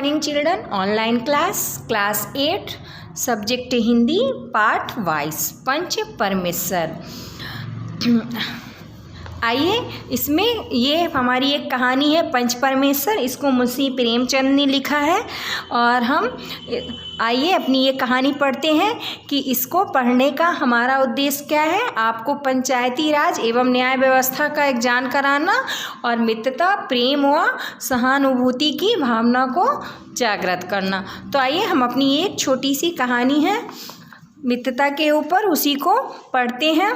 Morning children. Online class 8 subject Hindi part wise Panch Parmeshwar. आइए, इसमें ये हमारी एक कहानी है पंच परमेश्वर। इसको मुंशी प्रेमचंद ने लिखा है और हम आइए अपनी ये कहानी पढ़ते हैं कि इसको पढ़ने का हमारा उद्देश्य क्या है। आपको पंचायती राज एवं न्याय व्यवस्था का एक ज्ञान कराना और मित्रता, प्रेम व सहानुभूति की भावना को जागृत करना। तो आइए हम अपनी एक छोटी सी कहानी है मित्रता के ऊपर, उसी को पढ़ते हैं।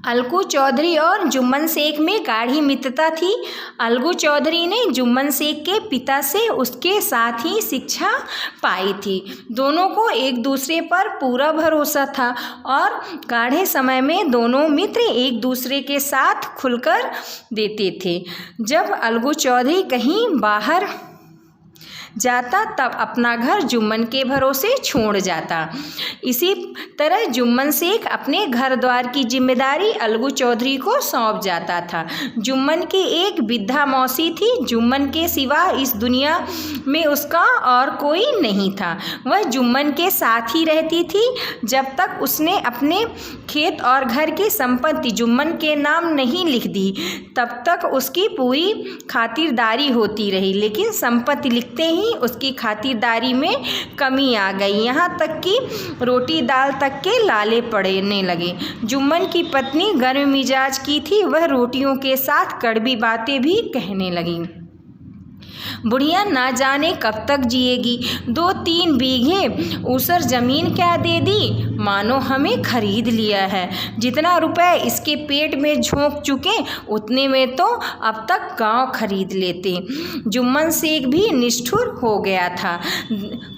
अलगू चौधरी और जुम्मन शेख में गाढ़ी मित्रता थी। अलगू चौधरी ने जुम्मन शेख के पिता से उसके साथ ही शिक्षा पाई थी। दोनों को एक दूसरे पर पूरा भरोसा था और गाढ़े समय में दोनों मित्र एक दूसरे के साथ खुलकर देते थे। जब अलगू चौधरी कहीं बाहर जाता तब अपना घर जुम्मन के भरोसे छोड़ जाता। इसी तरह जुम्मन शेख अपने घर द्वार की जिम्मेदारी अलगू चौधरी को सौंप जाता था। जुम्मन की एक वृद्धा मौसी थी। जुम्मन के सिवा इस दुनिया में उसका और कोई नहीं था। वह जुम्मन के साथ ही रहती थी। जब तक उसने अपने खेत और घर की संपत्ति जुम्मन के नाम नहीं लिख दी तब तक उसकी पूरी खातिरदारी होती रही, लेकिन संपत्ति लिखते ही उसकी खातिरदारी में कमी आ गई। यहाँ तक कि रोटी दाल तक के लाले पड़ने लगे। जुम्मन की पत्नी गर्म मिजाज की थी। वह रोटियों के साथ कड़वी बातें भी कहने लगी। बुढ़िया ना जाने कब तक जिएगी। 2-3 बीघे ऊसर जमीन क्या दे दी, मानो हमें खरीद लिया है। जितना रुपए इसके पेट में झोंक चुके उतने में तो अब तक गांव खरीद लेते। जुम्मन शेख भी निष्ठुर हो गया था।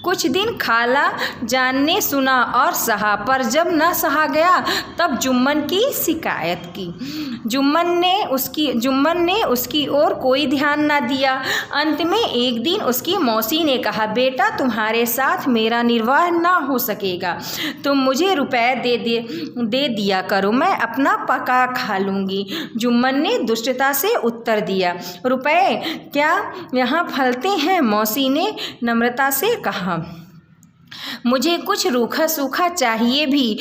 कुछ दिन खाला जान ने सुना और सहा, पर जब न सहा गया तब जुम्मन की शिकायत की। जुम्मन ने उसकी ओर कोई ध्यान न दिया। अंत में एक दिन उसकी मौसी ने कहा, बेटा तुम्हारे साथ मेरा निर्वाह ना हो सकेगा, तुम मुझे रुपए दे दिया करो, मैं अपना पका खा लूँगी। जुम्मन ने दुष्टता से उत्तर दिया, रुपए क्या यहाँ फलते हैं? मौसी ने नम्रता से कहा, मुझे कुछ रूखा सूखा चाहिए भी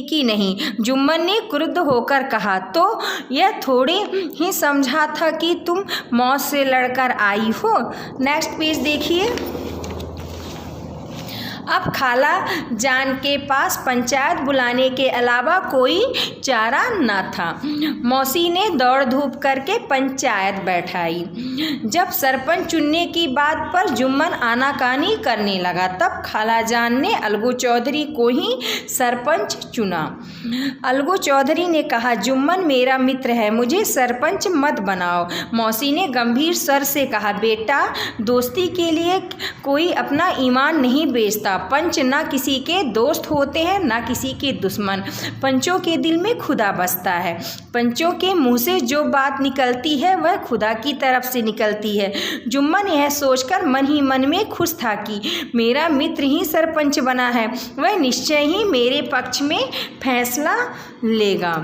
कि नहीं। जुम्मन ने क्रुद्ध होकर कहा, तो यह थोड़े ही समझा था कि तुम मौत से लड़कर आई हो। नेक्स्ट पेज देखिए। अब खाला जान के पास पंचायत बुलाने के अलावा कोई चारा न था। मौसी ने दौड़ धूप करके पंचायत बैठाई। जब सरपंच चुनने की बात पर जुम्मन आनाकानी करने लगा तब खाला जान ने अलगू चौधरी को ही सरपंच चुना। अलगू चौधरी ने कहा, जुम्मन मेरा मित्र है, मुझे सरपंच मत बनाओ। मौसी ने गंभीर स्वर से कहा, बेटा दोस्ती के लिए कोई अपना ईमान नहीं बेचता। पंच ना किसी के दोस्त होते हैं ना किसी के दुश्मन। पंचों के दिल में खुदा बसता है। पंचों के मुंह से जो बात निकलती है वह खुदा की तरफ से निकलती है। जुम्मन यह सोचकर मन ही मन में खुश था कि मेरा मित्र ही सरपंच बना है, वह निश्चय ही मेरे पक्ष में फैसला लेगा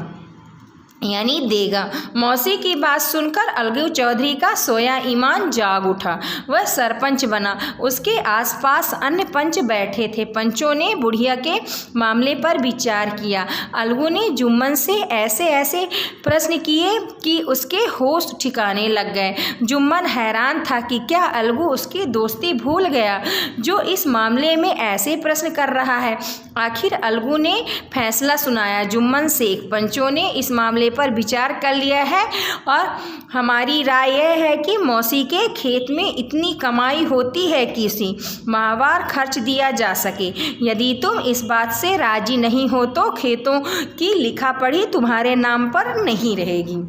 यानी देगा। मौसी की बात सुनकर अलगू चौधरी का सोया ईमान जाग उठा। वह सरपंच बना। उसके आसपास अन्य पंच बैठे थे। पंचों ने बुढ़िया के मामले पर विचार किया। अलगू ने जुम्मन से ऐसे प्रश्न किए कि उसके होश ठिकाने लग गए। जुम्मन हैरान था कि क्या अलगू उसकी दोस्ती भूल गया जो इस मामले में ऐसे प्रश्न कर रहा है। आखिर अलगू ने फैसला सुनाया, जुम्मन शेख, पंचों ने इस मामले पर विचार कर लिया है और हमारी राय यह है कि मौसी के खेत में इतनी कमाई होती है कि इसी माहवार खर्च दिया जा सके। यदि तुम इस बात से राजी नहीं हो तो खेतों की लिखा पढ़ी तुम्हारे नाम पर नहीं रहेगी।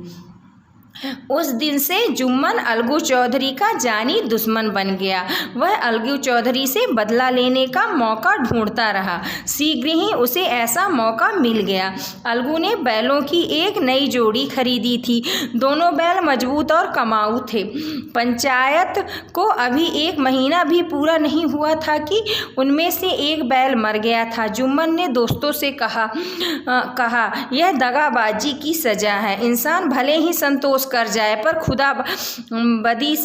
उस दिन से जुम्मन अलगू चौधरी का जानी दुश्मन बन गया। वह अलगू चौधरी से बदला लेने का मौका ढूंढता रहा। शीघ्र ही उसे ऐसा मौका मिल गया। अलगू ने बैलों की एक नई जोड़ी खरीदी थी। दोनों बैल मजबूत और कमाऊ थे। पंचायत को अभी 1 महीना भी पूरा नहीं हुआ था कि उनमें से एक बैल मर गया था। जुम्मन ने दोस्तों से कहा, यह दगाबाजी की सजा है। इंसान भले ही संतोष निर्दोष कर जाए पर खुदा बदी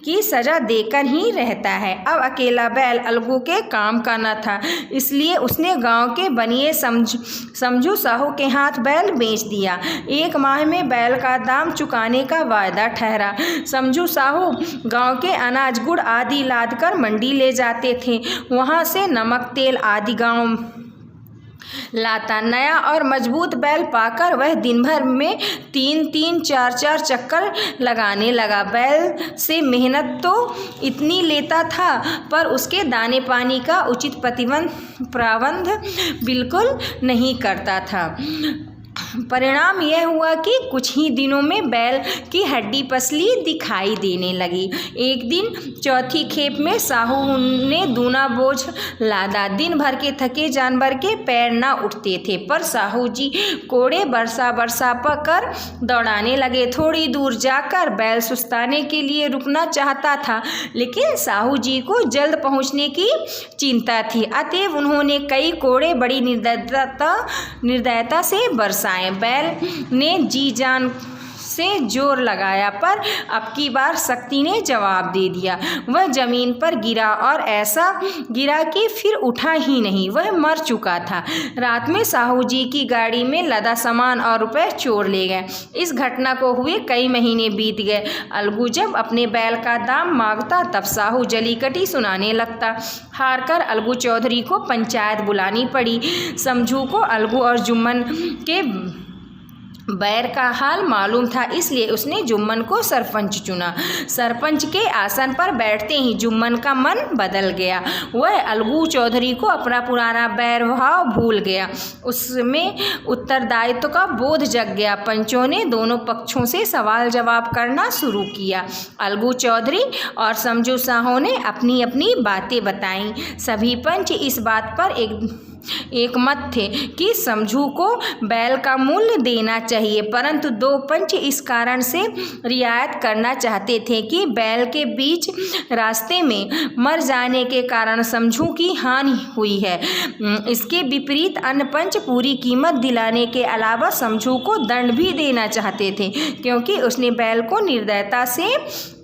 की सजा देकर ही रहता है। अब अकेला बैल अलगू के काम का न था, इसलिए उसने गांव के बनिए समझू साहू के हाथ बैल बेच दिया। 1 माह में बैल का दाम चुकाने का वायदा ठहरा। समझू साहू गांव के अनाज गुड़ आदि लाद कर मंडी ले जाते थे। वहां से नमक तेल आदि गांव लाता। नया और मजबूत बैल पाकर वह दिन भर में 3-3, 4-4 चक्कर लगाने लगा। बैल से मेहनत तो इतनी लेता था पर उसके दाने पानी का उचित प्रबंध बिल्कुल नहीं करता था। परिणाम यह हुआ कि कुछ ही दिनों में बैल की हड्डी पसली दिखाई देने लगी। एक दिन चौथी खेप में साहू ने दूना बोझ लादा। दिन भर के थके जानवर के पैर न उठते थे, पर साहू जी कोड़े बरसा कर दौड़ाने लगे। थोड़ी दूर जाकर बैल सुस्ताने के लिए रुकना चाहता था, लेकिन साहू जी को जल्द पहुंचने की चिंता थी, अतएव उन्होंने कई कोड़े बड़ी निर्दयता से बरसाए। बैल ने जी जान से जोर लगाया, पर अब की बार शक्ति ने जवाब दे दिया। वह जमीन पर गिरा और ऐसा गिरा कि फिर उठा ही नहीं। वह मर चुका था। रात में साहू जी की गाड़ी में लदा सामान और रुपए चोर ले गए। इस घटना को हुए कई महीने बीत गए। अलगू जब अपने बैल का दाम मांगता तब साहू जलीकटी सुनाने लगता। हारकर अलगू चौधरी को पंचायत बुलानी पड़ी। समझू को अलगू और जुम्मन के बैर का हाल मालूम था, इसलिए उसने जुम्मन को सरपंच चुना। सरपंच के आसन पर बैठते ही जुम्मन का मन बदल गया। वह अलगू चौधरी को अपना पुराना बैर भाव भूल गया। उसमें उत्तरदायित्व का बोध जग गया। पंचों ने दोनों पक्षों से सवाल जवाब करना शुरू किया। अलगू चौधरी और समझू साहू ने अपनी अपनी बातें बताईं। सभी पंच इस बात पर एक मत थे कि समझू को बैल का मूल्य देना चाहिए, परंतु 2 पंच इस कारण से रियायत करना चाहते थे कि बैल के बीच रास्ते में मर जाने के कारण समझू की हानि हुई है। इसके विपरीत अन्य पंच पूरी कीमत दिलाने के अलावा समझू को दंड भी देना चाहते थे, क्योंकि उसने बैल को निर्दयता से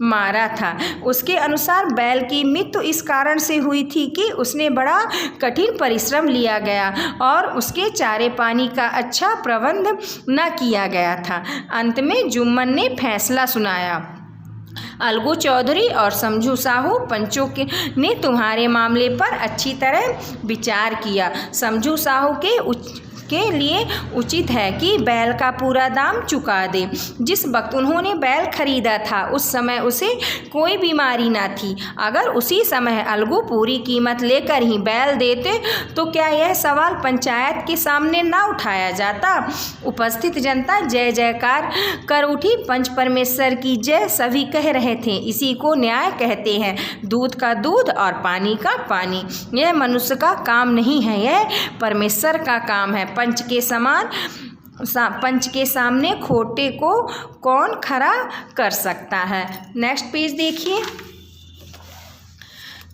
मारा था। उसके अनुसार बैल की मृत्यु इस कारण से हुई थी कि उसने बड़ा कठिन परिश्रम लिया गया और उसके चारे पानी का अच्छा प्रबंध न किया गया था। अंत में जुम्मन ने फैसला सुनाया। अलगू चौधरी और समझू साहू पंचों ने तुम्हारे मामले पर अच्छी तरह विचार किया। समझू साहू के लिए उचित है कि बैल का पूरा दाम चुका दे। जिस वक्त उन्होंने बैल खरीदा था उस समय उसे कोई बीमारी ना थी। अगर उसी समय अलगू पूरी कीमत लेकर ही बैल देते तो क्या यह सवाल पंचायत के सामने ना उठाया जाता। उपस्थित जनता जय जयकार कर उठी। पंच परमेश्वर की जय सभी कह रहे थे। इसी को न्याय कहते हैं। दूध का दूध और पानी का पानी। यह मनुष्य का काम नहीं है, यह परमेश्वर का काम है। पंच के सामने खोटे को कौन खड़ा कर सकता है। नेक्स्ट पेज देखिए।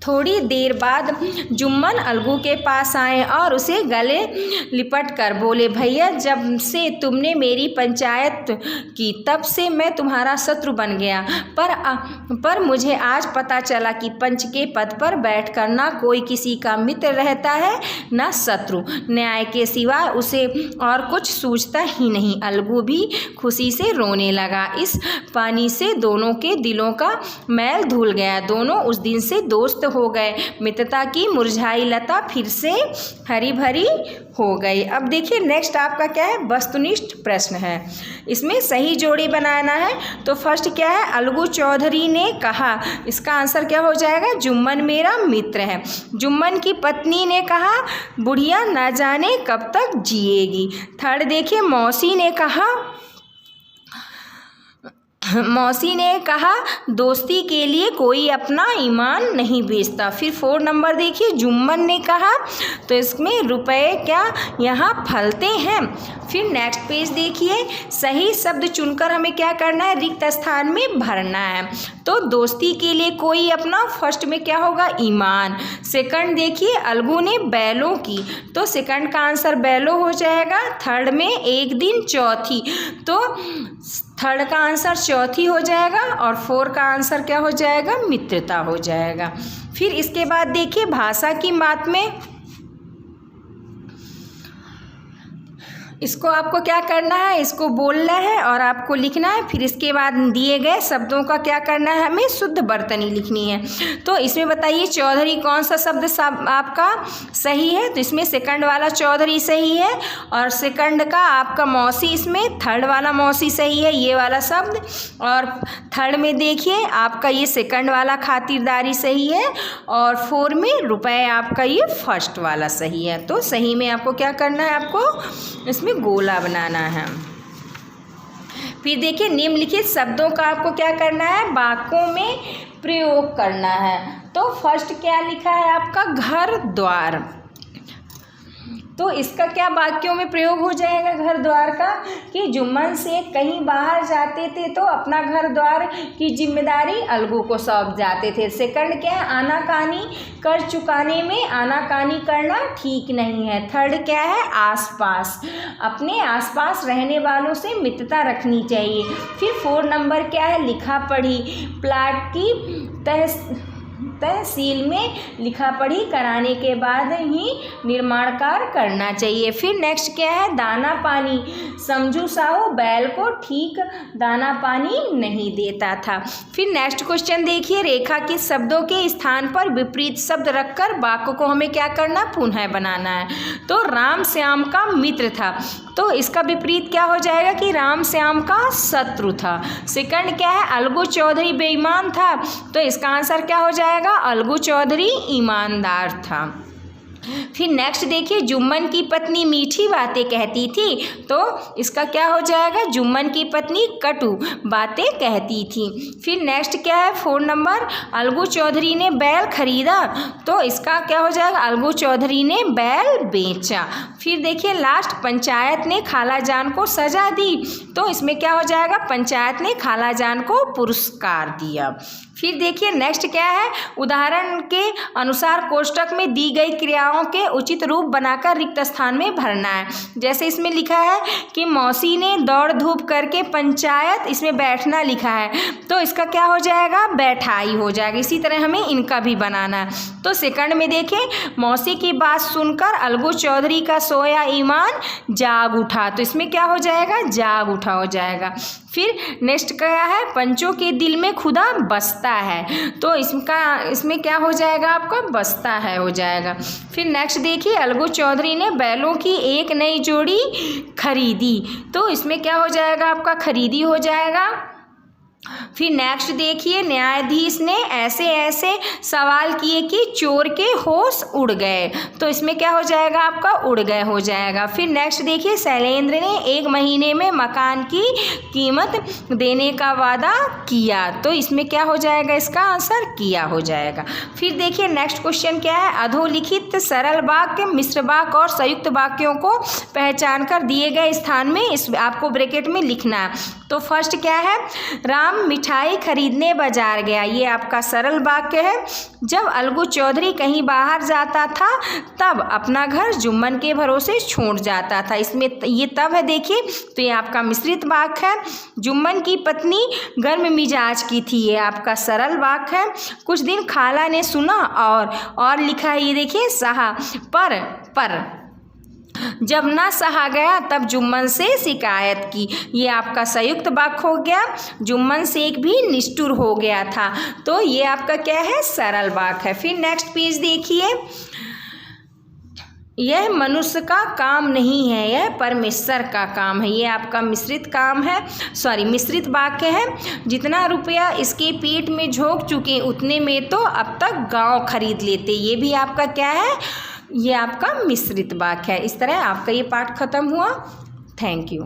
थोड़ी देर बाद जुम्मन अलगू के पास आए और उसे गले लिपट कर बोले, भैया जब से तुमने मेरी पंचायत की तब से मैं तुम्हारा शत्रु बन गया, पर मुझे आज पता चला कि पंच के पद पर बैठकर ना कोई किसी का मित्र रहता है ना शत्रु। न्याय के सिवाय उसे और कुछ सूझता ही नहीं। अलगू भी खुशी से रोने लगा। इस पानी से दोनों के दिलों का मैल धुल गया। दोनों उस दिन से दोस्त हो गए। मित्रता की मुरझाई लता फिर से हरी भरी हो गई। अब देखिए नेक्स्ट आपका क्या है, वस्तुनिष्ठ प्रश्न है। इसमें सही जोड़ी बनाना है। तो फर्स्ट क्या है, अलगू चौधरी ने कहा, इसका आंसर क्या हो जाएगा, जुम्मन मेरा मित्र है। जुम्मन की पत्नी ने कहा, बुढ़िया ना जाने कब तक जिएगी। थर्ड देखिए, मौसी ने कहा दोस्ती के लिए कोई अपना ईमान नहीं बेचता। फिर 4 नंबर देखिए, जुम्मन ने कहा तो इसमें रुपए क्या यहाँ फलते हैं। फिर नेक्स्ट पेज देखिए, सही शब्द चुनकर हमें क्या करना है, रिक्त स्थान में भरना है। तो दोस्ती के लिए कोई अपना, फर्स्ट में क्या होगा, ईमान। सेकंड देखिए, अलगू ने बैलों की, तो सेकंड का आंसर बैलो हो जाएगा। थर्ड में एक दिन, चौथी, तो थर्ड का आंसर चौथी हो जाएगा और 4 का आंसर क्या हो जाएगा, मित्रता हो जाएगा। फिर इसके बाद देखिए भाषा की बात में इसको आपको क्या करना है, इसको बोलना है और आपको लिखना है। फिर इसके बाद दिए गए शब्दों का क्या करना है, हमें शुद्ध वर्तनी लिखनी है। तो इसमें बताइए चौधरी कौन सा शब्द आपका सही है, तो इसमें सेकंड वाला चौधरी सही है और सेकंड का आपका मौसी, इसमें थर्ड वाला मौसी सही है, ये वाला शब्द। और थर्ड में देखिए आपका ये सेकंड वाला खातिरदारी सही है और 4 में रुपए आपका ये फर्स्ट वाला सही है। तो सही में आपको क्या करना है, आपको इसमें गोला बनाना है। फिर देखिए निम्नलिखित शब्दों का आपको क्या करना है, वाक्यों में प्रयोग करना है। तो फर्स्ट क्या लिखा है आपका, घर द्वार, तो इसका क्या वाक्यों में प्रयोग हो जाएगा घर द्वार का, कि जुम्मन शेख कहीं बाहर जाते थे तो अपना घर द्वार की जिम्मेदारी अलगू को सौंप जाते थे। सेकंड क्या है, आनाकानी कर चुकाने में आनाकानी करना ठीक नहीं है। थर्ड क्या है, आसपास, अपने आसपास रहने वालों से मित्रता रखनी चाहिए। फिर 4 नंबर क्या है, लिखा पढ़ी, प्लाट की तहसील में लिखा पढ़ी कराने के बाद ही निर्माण कार्य करना चाहिए। फिर नेक्स्ट क्या है, दाना पानी, समझू साहू बैल को ठीक दाना पानी नहीं देता था। फिर नेक्स्ट क्वेश्चन देखिए, रेखा के शब्दों के स्थान पर विपरीत शब्द रखकर वाक्य को हमें क्या करना, पुनः बनाना है। तो राम श्याम का मित्र था, तो इसका विपरीत क्या हो जाएगा कि राम श्याम का शत्रु था। सेकंड क्या है, अलगू चौधरी बेईमान था, तो इसका आंसर क्या हो जाएगा, अलगू चौधरी ईमानदार था। फिर नेक्स्ट देखिए, जुम्मन की पत्नी मीठी बातें कहती थी, तो इसका क्या हो जाएगा, जुम्मन की पत्नी कटु बातें कहती थी। फिर नेक्स्ट क्या है, 4 नंबर, अलगू चौधरी ने बैल खरीदा, तो इसका क्या हो जाएगा, अलगू चौधरी ने बैल बेचा। फिर देखिए लास्ट, पंचायत ने खालाजान को सजा दी, तो इसमें क्या हो जाएगा, पंचायत ने खालाजान को पुरस्कार दिया। फिर देखिए नेक्स्ट क्या है, उदाहरण के अनुसार कोष्टक में दी गई क्रियाओं के उचित रूप बनाकर रिक्त स्थान में भरना है। जैसे इसमें लिखा है कि मौसी ने दौड़ धूप करके पंचायत, इसमें बैठना लिखा है, तो इसका क्या हो जाएगा, बैठाई हो जाएगा। इसी तरह हमें इनका भी बनाना है। तो सेकंड में देखिए, मौसी की बात सुनकर अलगू चौधरी का सोया ईमान जाग उठा, तो इसमें क्या हो जाएगा, जाग उठा हो जाएगा। फिर नेक्स्ट क्या है, पंचों के दिल में खुदा बसता है, तो इसमें क्या हो जाएगा आपका, बसता है हो जाएगा। फिर नेक्स्ट देखिए, अलगू चौधरी ने बैलों की एक नई जोड़ी खरीदी, तो इसमें क्या हो जाएगा आपका, खरीदी हो जाएगा। फिर नेक्स्ट देखिए, न्यायाधीश ने ऐसे ऐसे सवाल किए कि चोर के होश उड़ गए, तो इसमें क्या हो जाएगा आपका, उड़ गए हो जाएगा। फिर नेक्स्ट देखिए, शैलेंद्र ने 1 महीने में मकान की कीमत देने का वादा किया, तो इसमें क्या हो जाएगा, इसका आंसर किया हो जाएगा। फिर देखिए नेक्स्ट क्वेश्चन क्या है, अधोलिखित सरल वाक्य, मिश्र वाक्य और संयुक्त वाक्यों को पहचान कर दिए गए स्थान में इस आपको ब्रैकेट में लिखना है। तो फर्स्ट क्या है, राम मिठाई खरीदने बाजार गया, ये आपका सरल वाक्य है। जब अलगू चौधरी कहीं बाहर जाता था तब अपना घर जुम्मन के भरोसे छोड़ जाता था, इसमें ये तब है देखिए, तो ये आपका मिश्रित वाक्य है। जुम्मन की पत्नी गर्म मिजाज की थी, ये आपका सरल वाक्य है। कुछ दिन खाला ने सुना और लिखा है, ये देखिए सहा, पर जब ना सहा गया तब जुम्मन से शिकायत की, ये आपका संयुक्त वाक्य हो गया। जुम्मन शेख भी निष्ठुर हो गया था, तो ये आपका क्या है, सरल वाक्य है। फिर नेक्स्ट पेज देखिए, यह मनुष्य का काम नहीं है, यह परमेश्वर का काम है, ये आपका मिश्रित काम है, मिश्रित वाक्य है। जितना रुपया इसके पेट में झोंक चुके उतने में तो अब तक गांव खरीद लेते, ये भी आपका क्या है, ये आपका मिश्रित वाक्य है। इस तरह आपका ये पाठ खत्म हुआ। Thank you.